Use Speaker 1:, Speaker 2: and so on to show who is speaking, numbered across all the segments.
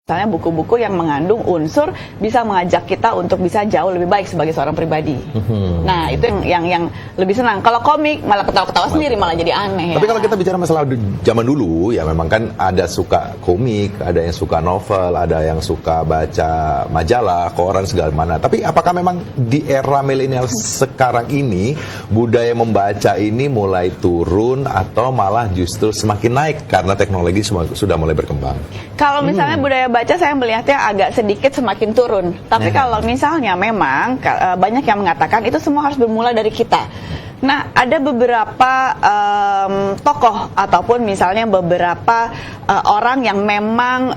Speaker 1: Misalnya buku-buku yang mengandung unsur bisa mengajak kita untuk bisa jauh lebih baik sebagai seorang pribadi. Nah, itu yang lebih senang. Kalau komik malah ketawa-ketawa sendiri, malah jadi aneh.
Speaker 2: Tapi
Speaker 1: ya.
Speaker 2: kalau kita bicara masalah zaman dulu, ya memang kan ada suka komik, ada yang suka novel, ada yang suka baca majalah, koran segala mana. Tapi apakah memang di era milenial sekarang ini budaya membaca ini mulai turun atau malah justru semakin naik karena teknologi sudah mulai berkembang?
Speaker 1: Kalau misalnya budaya baca, saya melihatnya agak sedikit semakin turun. Tapi kalau misalnya memang banyak yang mengatakan itu semua harus bermula dari kita. Nah, ada beberapa tokoh ataupun misalnya beberapa orang yang memang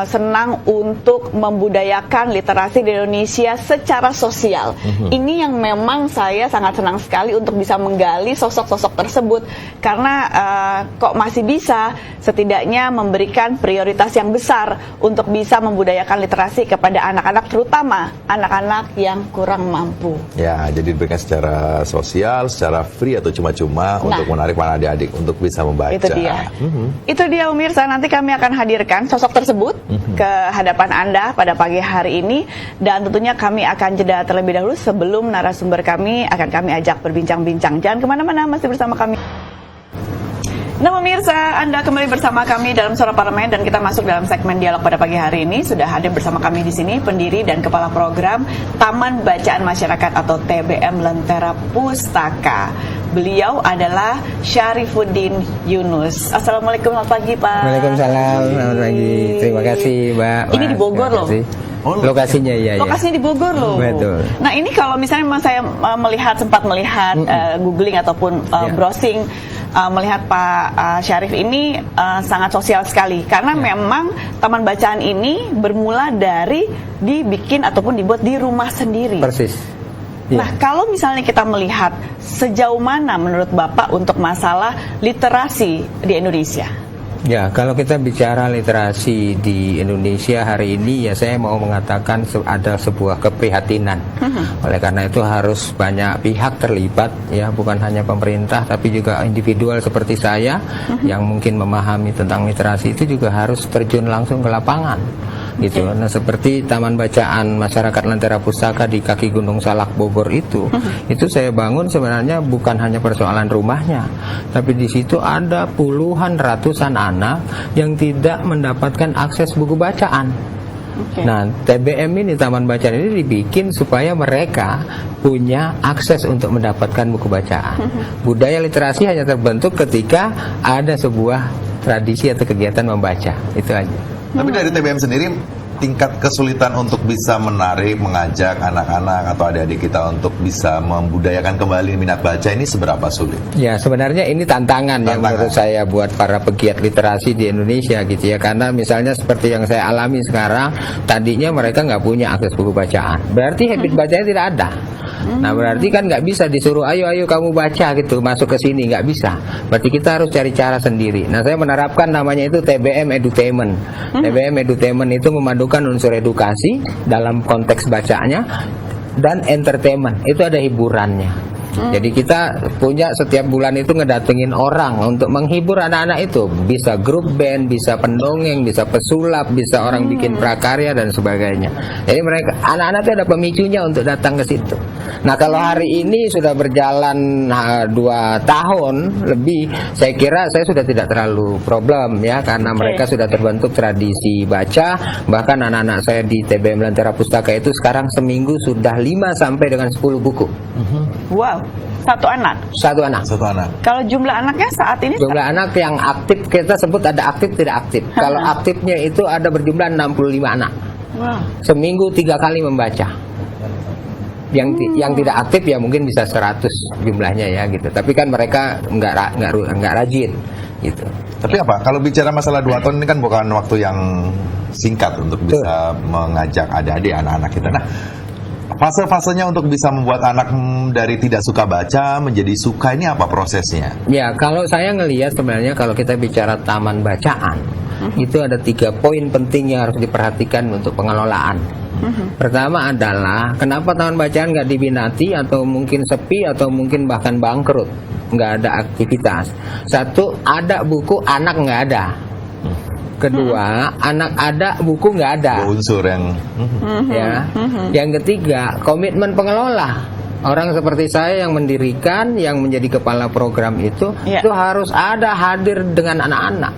Speaker 1: senang untuk membudayakan literasi di Indonesia secara sosial. Ini yang memang saya sangat senang sekali untuk bisa menggali sosok-sosok tersebut. Karena kok masih bisa setidaknya memberikan prioritas yang besar untuk bisa membudayakan literasi kepada anak-anak, terutama anak-anak yang kurang mampu.
Speaker 2: Ya, jadi diberikan secara sosial, secara free atau cuma-cuma untuk menarik para adik-adik untuk bisa membaca.
Speaker 1: Itu dia. Itu dia pemirsa, nanti kami akan hadirkan sosok tersebut ke hadapan Anda pada pagi hari ini, dan tentunya kami akan jeda terlebih dahulu sebelum narasumber kami akan kami ajak berbincang-bincang. Jangan kemana-mana, masih bersama kami. Nah pemirsa, Anda kembali bersama kami dalam Suara Parlemen dan kita masuk dalam segmen dialog pada pagi hari ini. Sudah hadir bersama kami di sini pendiri dan kepala program Taman Bacaan Masyarakat atau TBM Lentera Pustaka. Beliau adalah Syarifuddin Yunus. Assalamualaikum, selamat pagi Pak.
Speaker 3: Waalaikumsalam, selamat pagi. Terima kasih Mbak.
Speaker 1: Ini di Bogor loh.
Speaker 3: Lokasinya ya.
Speaker 1: Lokasinya di Bogor loh.
Speaker 3: Betul.
Speaker 1: Nah ini kalau misalnya memang saya sempat melihat googling ataupun browsing, melihat Pak Syarif ini sangat sosial sekali karena memang taman bacaan ini bermula dari dibikin ataupun dibuat di rumah sendiri.
Speaker 3: Persis.
Speaker 1: Nah, kalau misalnya kita melihat sejauh mana menurut Bapak untuk masalah literasi di Indonesia?
Speaker 3: Ya, kalau kita bicara literasi di Indonesia hari ini, ya saya mau mengatakan ada sebuah keprihatinan. Oleh karena itu harus banyak pihak terlibat, ya, bukan hanya pemerintah, tapi juga individual seperti saya yang mungkin memahami tentang literasi itu juga harus terjun langsung ke lapangan. Gitu. Nah, seperti Taman Bacaan Masyarakat Lentera Pustaka di kaki Gunung Salak Bogor itu saya bangun sebenarnya bukan hanya persoalan rumahnya, tapi di situ ada puluhan ratusan anak yang tidak mendapatkan akses buku bacaan. Nah, TBM ini, Taman Bacaan ini dibikin supaya mereka punya akses untuk mendapatkan buku bacaan. Budaya literasi hanya terbentuk ketika ada sebuah tradisi atau kegiatan membaca. Itu aja.
Speaker 2: Tapi dari TBM sendiri, tingkat kesulitan untuk bisa menarik, mengajak anak-anak atau adik-adik kita untuk bisa membudayakan kembali minat baca ini seberapa sulit?
Speaker 3: Ya, sebenarnya ini tantangan yang menurut saya buat para pegiat literasi di Indonesia gitu ya. Karena misalnya seperti yang saya alami sekarang, tadinya mereka nggak punya akses buku bacaan. Berarti habit bacanya tidak ada. Nah, berarti kan nggak bisa disuruh ayo kamu baca gitu, masuk ke sini, nggak bisa. Berarti kita harus cari cara sendiri. Nah, saya menerapkan namanya itu TBM Edutainment. TBM Edutainment itu memadukan unsur edukasi dalam konteks bacanya dan entertainment. Itu ada hiburannya. Jadi kita punya setiap bulan itu ngedatengin orang untuk menghibur anak-anak itu. Bisa grup band, bisa pendongeng, bisa pesulap, bisa orang bikin prakarya dan sebagainya. Jadi mereka, anak-anak itu ada pemicunya untuk datang ke situ. Nah, kalau hari ini sudah berjalan 2 tahun lebih, saya kira saya sudah tidak terlalu problem ya, karena mereka sudah terbentuk tradisi baca. Bahkan anak-anak saya di TBM Lentera Pustaka itu sekarang seminggu sudah 5 sampai dengan 10 buku.
Speaker 1: Wow, satu anak?
Speaker 3: Satu anak.
Speaker 1: Kalau jumlah anaknya saat ini?
Speaker 3: Jumlah anak yang aktif, kita sebut ada aktif, tidak aktif. Kalau aktifnya itu ada berjumlah 65 anak.
Speaker 1: Wow.
Speaker 3: Seminggu 3 kali membaca. Yang tidak aktif ya mungkin bisa 100 jumlahnya ya gitu. Tapi kan mereka nggak rajin gitu.
Speaker 2: Tapi apa? Kalau bicara masalah 2 tahun ini kan bukan waktu yang singkat untuk bisa mengajak adik-adik anak-anak kita. Nah, fase-fasenya untuk bisa membuat anak dari tidak suka baca menjadi suka ini apa prosesnya?
Speaker 3: Ya, kalau saya ngelihat sebenarnya kalau kita bicara taman bacaan, itu ada 3 poin penting yang harus diperhatikan untuk pengelolaan. Pertama adalah kenapa taman bacaan nggak diminati atau mungkin sepi atau mungkin bahkan bangkrut, nggak ada aktivitas. Satu, ada buku, anak nggak ada. Kedua, anak ada, buku nggak ada.
Speaker 2: Unsur yang
Speaker 3: Ya. Yang ketiga, komitmen pengelola. Orang seperti saya yang mendirikan, yang menjadi kepala program itu harus ada hadir dengan anak-anak.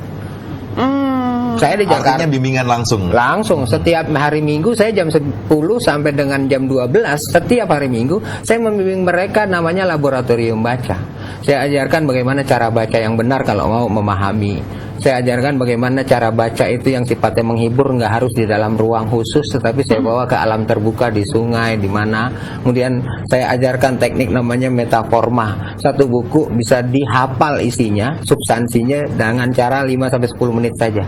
Speaker 3: Saya di Jakarta.
Speaker 2: artinya bimbingan langsung.
Speaker 3: Langsung setiap hari Minggu saya jam 10 sampai dengan jam 12 setiap hari Minggu saya membimbing mereka, namanya laboratorium baca. Saya ajarkan bagaimana cara baca yang benar kalau mau memahami. Saya ajarkan bagaimana cara baca itu yang sifatnya menghibur, nggak harus di dalam ruang khusus, tetapi saya bawa ke alam terbuka di sungai, di mana. Kemudian saya ajarkan teknik namanya metaforma. Satu buku bisa dihafal isinya, substansinya dengan cara 5 sampai 10 menit saja.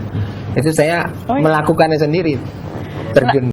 Speaker 3: Itu saya melakukannya sendiri. Terjun